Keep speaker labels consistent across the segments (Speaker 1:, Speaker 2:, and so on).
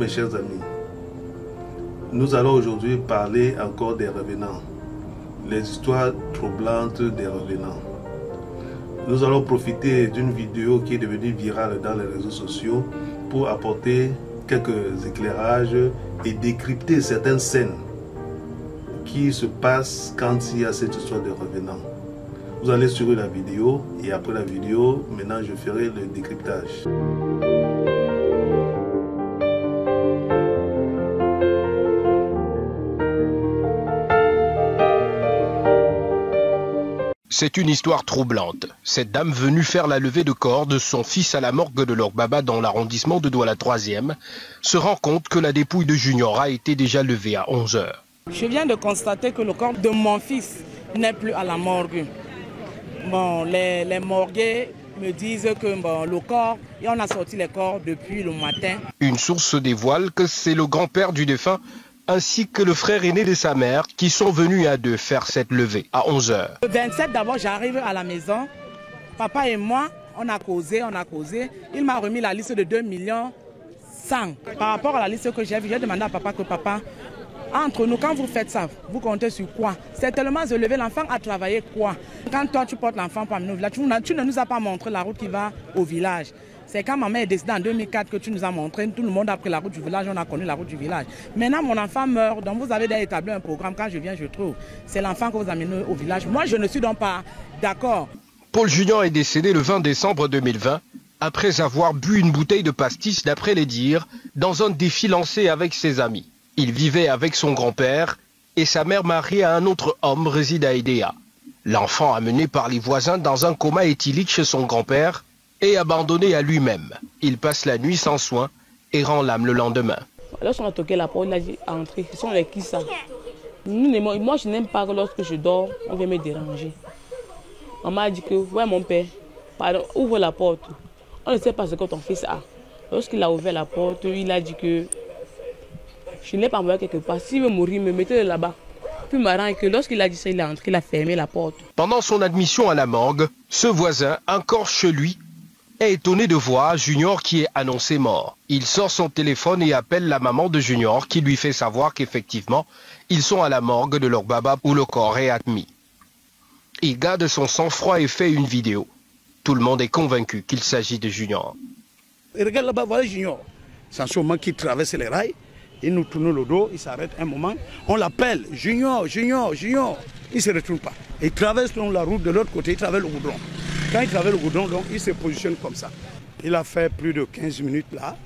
Speaker 1: mes chers amis, nous allons aujourd'hui parler encore des revenants, les histoires troublantes des revenants. Nous allons profiter d'une vidéo qui est devenue virale dans les réseaux sociaux pour apporter quelques éclairages et décrypter certaines scènes qui se passent quand il y a cette histoire de revenants. Vous allez suivre la vidéo et après la vidéo, maintenant je ferai le décryptage.
Speaker 2: C'est une histoire troublante. Cette dame venue faire la levée de corps de son fils à la morgue de leur baba dans l'arrondissement de Douala 3e se rend compte que la dépouille de Junior a été déjà levée à 11 h.
Speaker 3: Je viens de constater que le corps de mon fils n'est plus à la morgue. Bon, les morgués me disent que le corps, et on a sorti les corps depuis le matin.
Speaker 2: Une source dévoile que c'est le grand-père du défunt ainsi que le frère aîné de sa mère qui sont venus à deux faire cette levée à 11 h.
Speaker 3: Le 27 d'abord, j'arrive à la maison. Papa et moi, on a causé. Il m'a remis la liste de 2 millions 100. Par rapport à la liste que j'ai vue, j'ai demandé à papa que papa, entre nous, quand vous faites ça, vous comptez sur quoi? C'est tellement élevé, l'enfant a travaillé quoi? Quand toi, tu portes l'enfant pour amener au village, tu ne nous as pas montré la route qui va au village. C'est quand ma mère est décédée en 2004 que tu nous as montré. Tout le monde a pris la route du village, on a connu la route du village. Maintenant, mon enfant meurt, donc vous avez déjà établi un programme. Quand je viens, je trouve. C'est l'enfant que vous amenez au village. Moi, je ne suis donc pas d'accord.
Speaker 2: Paul Junior est décédé le 20 décembre 2020 après avoir bu une bouteille de pastis, d'après les dires, dans un défi lancé avec ses amis. Il vivait avec son grand-père et sa mère mariée à un autre homme réside à Edea. L'enfant amené par les voisins dans un coma éthylique chez son grand-père et abandonné à lui-même. Il passe la nuit sans soin et rend l'âme le lendemain.
Speaker 4: Lorsqu'on a toqué la porte, il a dit entrer. Ce sont les qui ça? Moi, je n'aime pas que lorsque je dors, on vient me déranger. Maman a dit que, ouais mon père, pardon, ouvre la porte. On ne sait pas ce que ton fils a. Lorsqu'il a ouvert la porte, il a dit que je ne l'ai pas envoyé quelque part. S'il veut mourir, me mettez-le là-bas. Plus marrant est que lorsqu'il a dit ça, il est entré, il a fermé la porte.
Speaker 2: Pendant son admission à la morgue, ce voisin, encore chez lui, est étonné de voir Junior qui est annoncé mort. Il sort son téléphone et appelle la maman de Junior qui lui fait savoir qu'effectivement, ils sont à la morgue de leur baba où le corps est admis. Il garde son sang-froid et fait une vidéo. Tout le monde est convaincu qu'il s'agit de Junior.
Speaker 5: Et regarde là-bas, voilà Junior. C'est un moment qui traverse les rails. Il nous tourne le dos, il s'arrête un moment. On l'appelle Junior, Junior, Junior. Il ne se retourne pas. Il traverse la route de l'autre côté, il traverse le goudron. Quand il traverse le goudron, donc, il se positionne comme ça. Il a fait plus de 15 minutes là.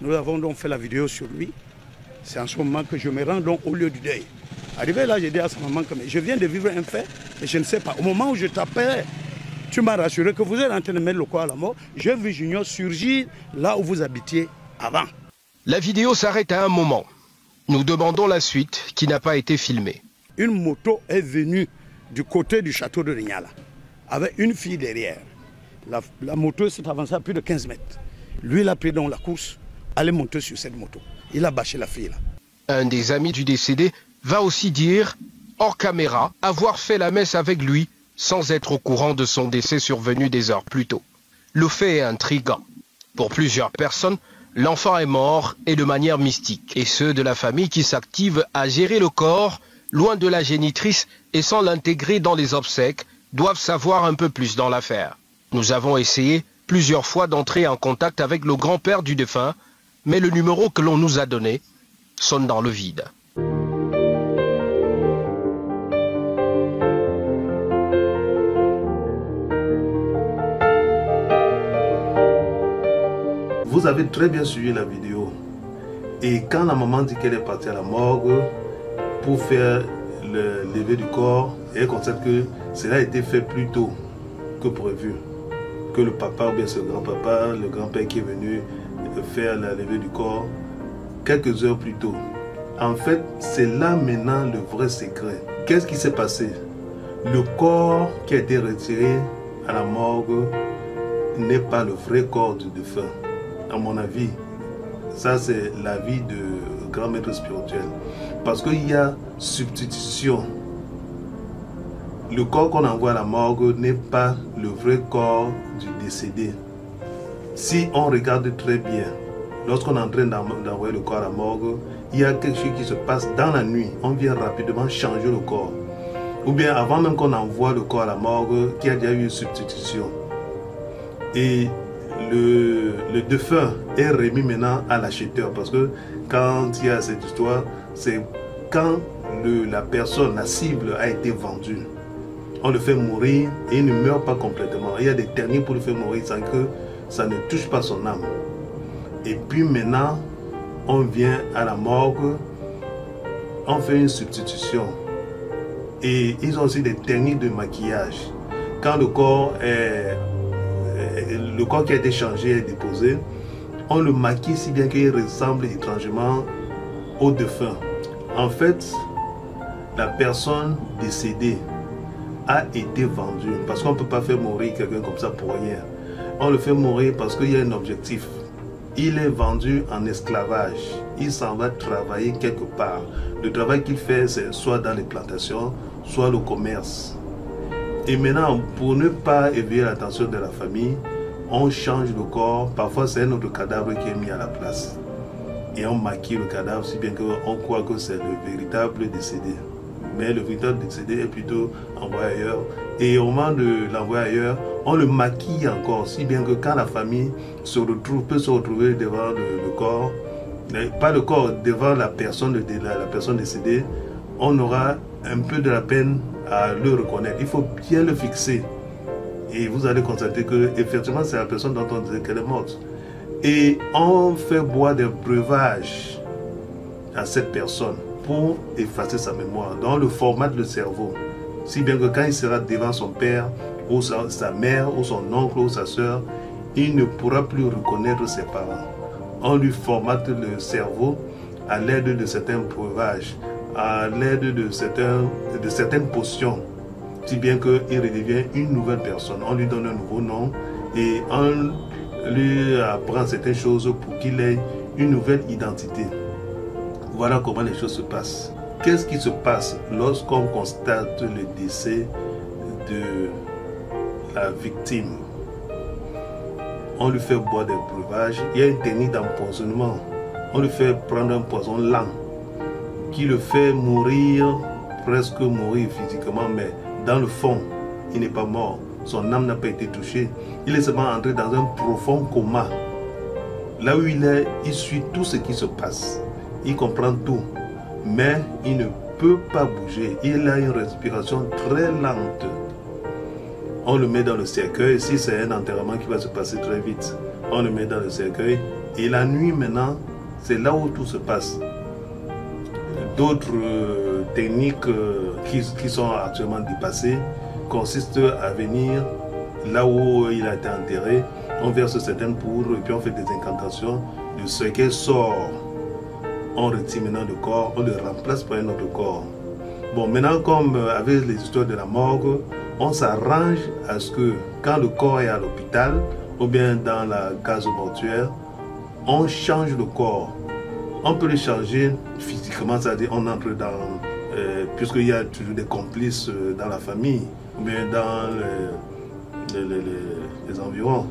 Speaker 5: Nous avons donc fait la vidéo sur lui. C'est en ce moment que je me rends donc au lieu du deuil. Arrivé là, j'ai dit à sa maman que je viens de vivre un fait et je ne sais pas. Au moment où je t'appelais, tu m'as rassuré que vous êtes en train de mettre le corps à la mort. J'ai vu Junior surgir là où vous habitiez avant.
Speaker 2: La vidéo s'arrête à un moment. Nous demandons la suite qui n'a pas été filmée.
Speaker 5: Une moto est venue du côté du château de Rignala avec une fille derrière. La moto s'est avancée à plus de 15 mètres. Lui, il a pris donc la course, allait monter sur cette moto. Il a bâché la fille là.
Speaker 2: Un des amis du décédé va aussi dire, hors caméra, avoir fait la messe avec lui sans être au courant de son décès survenu des heures plus tôt. Le fait est intriguant. Pour plusieurs personnes, l'enfant est mort et de manière mystique. Et ceux de la famille qui s'activent à gérer le corps, loin de la génitrice et sans l'intégrer dans les obsèques, doivent savoir un peu plus dans l'affaire. Nous avons essayé plusieurs fois d'entrer en contact avec le grand-père du défunt, mais le numéro que l'on nous a donné sonne dans le vide.
Speaker 1: Vous avez très bien suivi la vidéo. Et quand la maman dit qu'elle est partie à la morgue pour faire le lever du corps, elle constate que cela a été fait plus tôt que prévu. Que le papa ou bien ce grand-papa, le grand-père qui est venu faire la levée du corps quelques heures plus tôt. En fait, c'est là maintenant le vrai secret. Qu'est-ce qui s'est passé? Le corps qui a été retiré à la morgue n'est pas le vrai corps du défunt. À mon avis, ça c'est l'avis de grand maître spirituel. Parce qu'il y a substitution. Le corps qu'on envoie à la morgue n'est pas le vrai corps du décédé. Si on regarde très bien, lorsqu'on est en train d'envoyer le corps à la morgue, il y a quelque chose qui se passe dans la nuit. On vient rapidement changer le corps. Ou bien avant même qu'on envoie le corps à la morgue, qu'il y a déjà eu une substitution. Et le défunt est remis maintenant à l'acheteur. Parce que quand il y a cette histoire, c'est quand la personne, la cible a été vendue. On le fait mourir et il ne meurt pas complètement. Il y a des techniques pour le faire mourir sans que ça ne touche pas son âme. Et puis maintenant, on vient à la morgue, on fait une substitution. Et ils ont aussi des techniques de maquillage. Quand le corps qui a été changé est déposé, on le maquille si bien qu'il ressemble étrangement au défunt. En fait, la personne décédée a été vendue. Parce qu'on ne peut pas faire mourir quelqu'un comme ça pour rien. On le fait mourir parce qu'il y a un objectif. Il est vendu en esclavage. Il s'en va travailler quelque part. Le travail qu'il fait, c'est soit dans les plantations, soit le commerce. Et maintenant, pour ne pas éveiller l'attention de la famille, on change le corps. Parfois, c'est un autre cadavre qui est mis à la place. Et on maquille le cadavre, si bien qu'on croit que c'est le véritable décédé. Mais le véritable décédé est plutôt envoyé ailleurs. Et au moment de l'envoyer ailleurs, on le maquille encore, si bien que quand la famille peut se retrouver devant le corps, pas le corps, devant la personne décédée, on aura un peu de la peine à le reconnaître. Il faut bien le fixer. Et vous allez constater que effectivement c'est la personne dont on disait qu'elle est morte. Et on fait boire des breuvages à cette personne pour effacer sa mémoire. Donc on le formate le cerveau. Si bien que quand il sera devant son père, ou sa mère, ou son oncle, ou sa soeur, il ne pourra plus reconnaître ses parents. On lui formate le cerveau à l'aide de certains breuvages, à l'aide de certaines potions, si bien qu'il redevient une nouvelle personne. On lui donne un nouveau nom et on lui apprend certaines choses pour qu'il ait une nouvelle identité. Voilà comment les choses se passent. Qu'est-ce qui se passe lorsqu'on constate le décès de la victime? On lui fait boire des breuvages. Il y a une technique d'empoisonnement. On lui fait prendre un poison lent qui le fait mourir, presque mourir physiquement, mais dans le fond, il n'est pas mort. Son âme n'a pas été touchée. Il est seulement entré dans un profond coma. Là où il est, il suit tout ce qui se passe. Il comprend tout, mais il ne peut pas bouger. Il a une respiration très lente. On le met dans le cercueil. Si c'est un enterrement qui va se passer très vite, on le met dans le cercueil. Et la nuit maintenant, c'est là où tout se passe. D'autres techniques qui sont actuellement dépassées consistent à venir là où il a été enterré. On verse certaines poudres et puis on fait des incantations. Le cercueil sort. On retire maintenant le corps, on le remplace par un autre corps. Bon, maintenant, comme avec les histoires de la morgue, on s'arrange à ce que quand le corps est à l'hôpital ou bien dans la case mortuaire, on change le corps. On peut le changer physiquement, c'est-à-dire on entre dans, puisqu'il y a toujours des complices dans la famille ou bien dans les environs.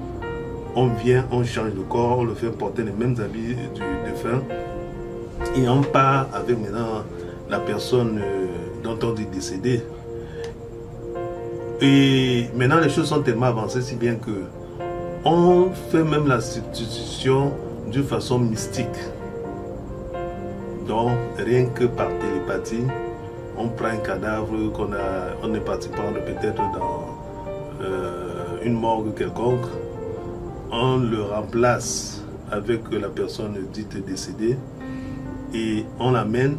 Speaker 1: On vient, on change le corps, on le fait porter les mêmes habits du défunt. Et on part avec maintenant la personne dont on dit décédée. Et maintenant les choses sont tellement avancées si bien que on fait même la substitution d'une façon mystique. Donc rien que par télépathie, on prend un cadavre on est parti prendre peut-être dans une morgue quelconque, on le remplace avec la personne dite décédée. Et on l'amène,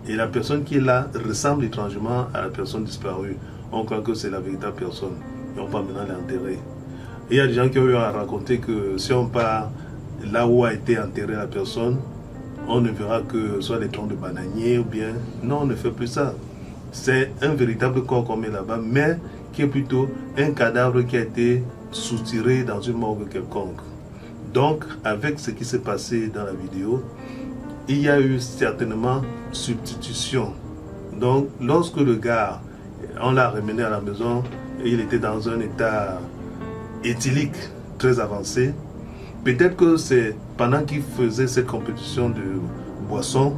Speaker 1: et la personne qui est là ressemble étrangement à la personne disparue. On croit que c'est la véritable personne, et on va maintenant l'enterrer. Il y a des gens qui ont eu à raconter que si on part là où a été enterrée la personne, on ne verra que soit les troncs de bananier ou bien... Non, on ne fait plus ça. C'est un véritable corps qu'on met là-bas, mais qui est plutôt un cadavre qui a été soutiré dans une morgue quelconque. Donc, avec ce qui s'est passé dans la vidéo, il y a eu certainement substitution. Donc, lorsque le gars, on l'a ramené à la maison, il était dans un état éthylique très avancé. Peut-être que c'est pendant qu'il faisait cette compétition de boisson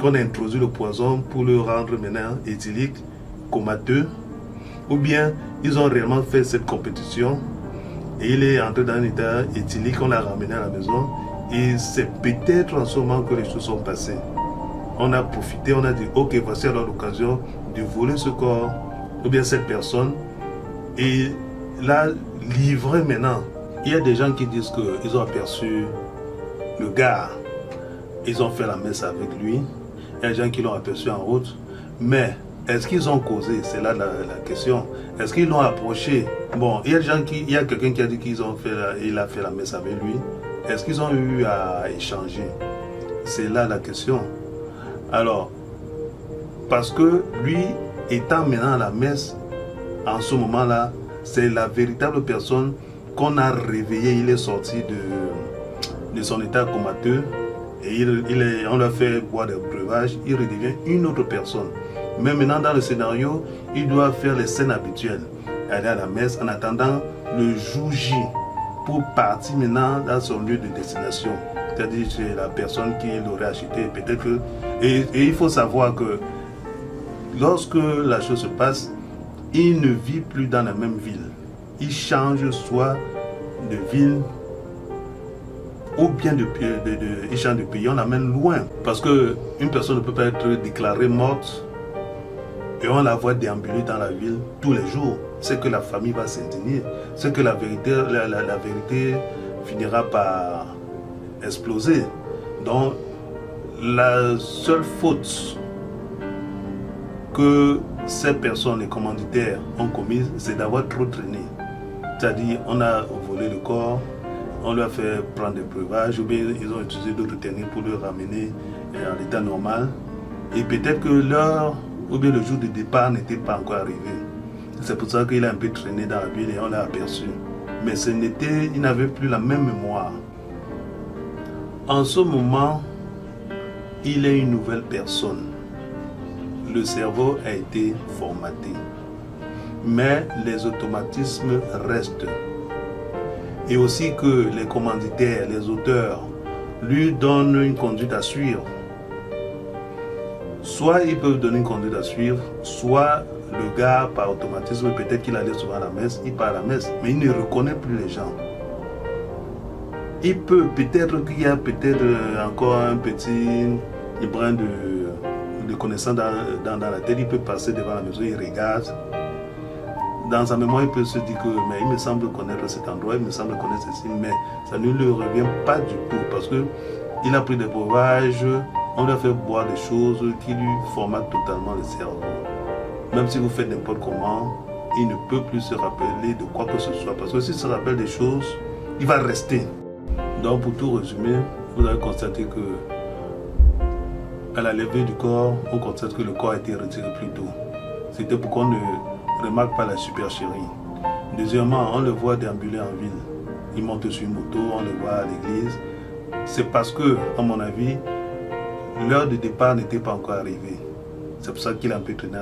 Speaker 1: qu'on a introduit le poison pour le rendre maintenant éthylique, comateux, ou bien ils ont réellement fait cette compétition et il est entré dans un état éthylique, on l'a ramené à la maison et c'est peut-être en ce moment que les choses sont passées. On a profité, on a dit ok, voici alors l'occasion de voler ce corps ou bien cette personne et la livrer maintenant. Il y a des gens qui disent qu'ils ont aperçu le gars, ils ont fait la messe avec lui. Il y a des gens qui l'ont aperçu en route. Mais est-ce qu'ils ont causé? C'est là la question. Est-ce qu'ils l'ont approché? Bon, il y a quelqu'un qui a dit qu'il a fait la messe avec lui. Est-ce qu'ils ont eu à échanger? C'est là la question. Alors, parce que lui, étant maintenant à la messe, en ce moment-là, c'est la véritable personne qu'on a réveillé. Il est sorti de son état comateux et on l'a fait boire des breuvages, il redevient une autre personne. Mais maintenant dans le scénario, il doit faire les scènes habituelles, aller à la messe en attendant le jour J pour partir maintenant dans son lieu de destination, c'est-à-dire chez la personne qui l'aurait acheté. Peut-être que et il faut savoir que lorsque la chose se passe, il ne vit plus dans la même ville. Il change soit de ville ou bien il change de pays, on l'amène loin. Parce qu'une personne ne peut pas être déclarée morte et on la voit déambuler dans la ville tous les jours. C'est que la famille va s'indigner, c'est que la vérité finira par exploser. Donc la seule faute que ces personnes, les commanditaires, ont commise, c'est d'avoir trop traîné. C'est-à-dire, on a volé le corps, on lui a fait prendre des breuvages, ou bien ils ont utilisé d'autres techniques pour le ramener à l'état normal. Et peut-être que l'heure, ou bien le jour de départ n'était pas encore arrivé. C'est pour ça qu'il a un peu traîné dans la ville et on l'a aperçu. Mais il n'avait plus la même mémoire. En ce moment, il est une nouvelle personne. Le cerveau a été formaté. Mais les automatismes restent. Et aussi que les commanditaires, les auteurs, lui donnent une conduite à suivre. Soit ils peuvent donner une conduite à suivre, soit le gars, par automatisme, peut-être qu'il allait souvent à la messe, il part à la messe, mais il ne reconnaît plus les gens. Il peut-être qu'il y a encore un petit brin de connaissance dans la tête, il peut passer devant la maison, il regarde. Dans sa mémoire, il peut se dire que mais il me semble connaître cet endroit, il me semble connaître ceci, mais ça ne lui revient pas du tout parce qu'il a pris des breuvages, on lui a fait boire des choses qui lui formatent totalement le cerveau. Même si vous faites n'importe comment, il ne peut plus se rappeler de quoi que ce soit parce que s'il se rappelle des choses, il va rester. Donc pour tout résumer, vous allez constater que à la levée du corps, on constate que le corps a été retiré plus tôt. C'était pour qu'on ne remarque pas la supercherie. Deuxièmement, on le voit déambuler en ville. Il monte sur une moto, on le voit à l'église. C'est parce que, à mon avis, l'heure de départ n'était pas encore arrivée. C'est pour ça qu'il a un peu traîné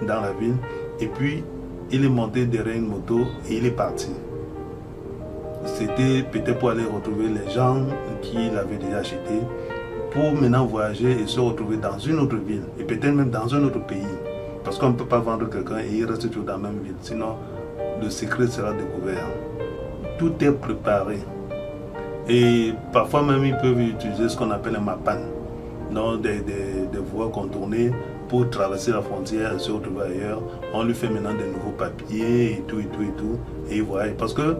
Speaker 1: dans la ville. Et puis, il est monté derrière une moto et il est parti. C'était peut-être pour aller retrouver les gens qui l'avaient déjà acheté, pour maintenant voyager et se retrouver dans une autre ville, et peut-être même dans un autre pays. Parce qu'on ne peut pas vendre quelqu'un et il reste toujours dans la même ville. Sinon, le secret sera découvert. Tout est préparé. Et parfois même, ils peuvent utiliser ce qu'on appelle un mapan. Donc, des voies contournées pour traverser la frontière et se retrouver ailleurs. On lui fait maintenant de nouveaux papiers et tout. Et voilà. Parce que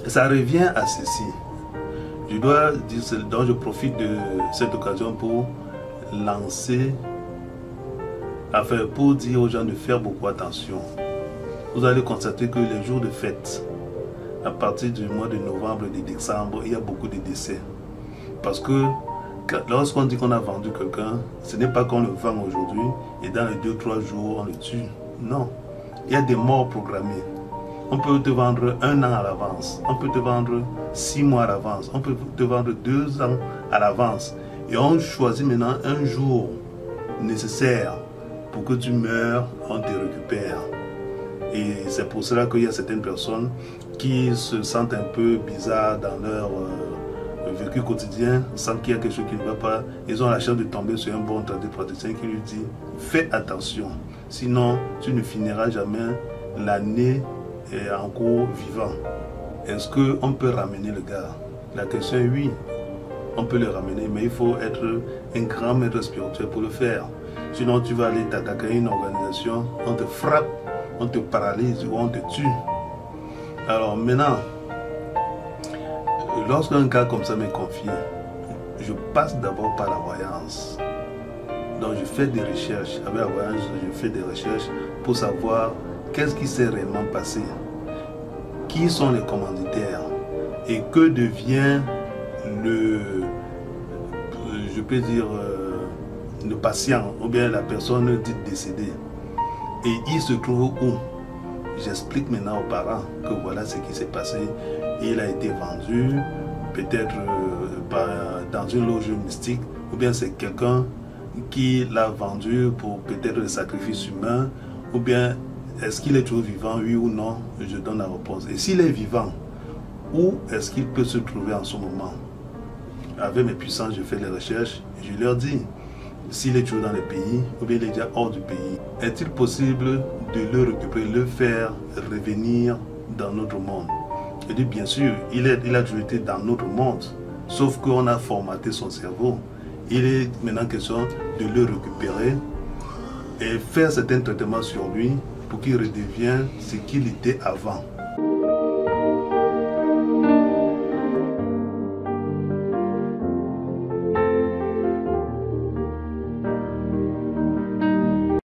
Speaker 1: ça revient à ceci. Je dois dire, donc je profite de cette occasion pour lancer, pour dire aux gens de faire beaucoup attention. Vous allez constater que les jours de fête, à partir du mois de novembre et de décembre, il y a beaucoup de décès. Parce que lorsqu'on dit qu'on a vendu quelqu'un, ce n'est pas qu'on le vend aujourd'hui et dans les 2-3 jours on le tue. Non, il y a des morts programmées. On peut te vendre 1 an à l'avance, on peut te vendre 6 mois à l'avance, on peut te vendre 2 ans à l'avance. Et on choisit maintenant un jour nécessaire pour que tu meurs, on te récupère. Et c'est pour cela qu'il y a certaines personnes qui se sentent un peu bizarres dans leur vécu quotidien, sentent qu'il y a quelque chose qui ne va pas, ils ont la chance de tomber sur un bon tradipraticien qui lui dit « Fais attention, sinon tu ne finiras jamais l'année en cours vivant. » Est-ce qu'on peut ramener le gars? La question est oui, on peut le ramener, mais il faut être un grand maître spirituel pour le faire. Sinon tu vas aller t'attaquer à une organisation, on te frappe, on te paralyse ou on te tue. Alors maintenant, lorsqu'un cas comme ça m'est confié, je passe d'abord par la voyance. Donc je fais des recherches. Avec la voyance, je fais des recherches pour savoir qu'est-ce qui s'est réellement passé. Qui sont les commanditaires et que devient le patient ou bien la personne dite décédée. Et il se trouve où? J'explique maintenant aux parents que voilà ce qui s'est passé. Il a été vendu, peut-être dans une loge mystique, ou bien c'est quelqu'un qui l'a vendu pour peut-être le sacrifice humain, ou bien est-ce qu'il est toujours vivant, oui ou non? Je donne la réponse. Et s'il est vivant, où est-ce qu'il peut se trouver en ce moment? Avec mes puissances, je fais les recherches, je leur dis s'il est toujours dans le pays ou bien il est déjà hors du pays. Est-il possible de le récupérer, le faire revenir dans notre monde? Je dis bien sûr, il a toujours été dans notre monde, sauf qu'on a formaté son cerveau. Il est maintenant question de le récupérer et faire certains traitements sur lui pour qu'il redevienne ce qu'il était avant.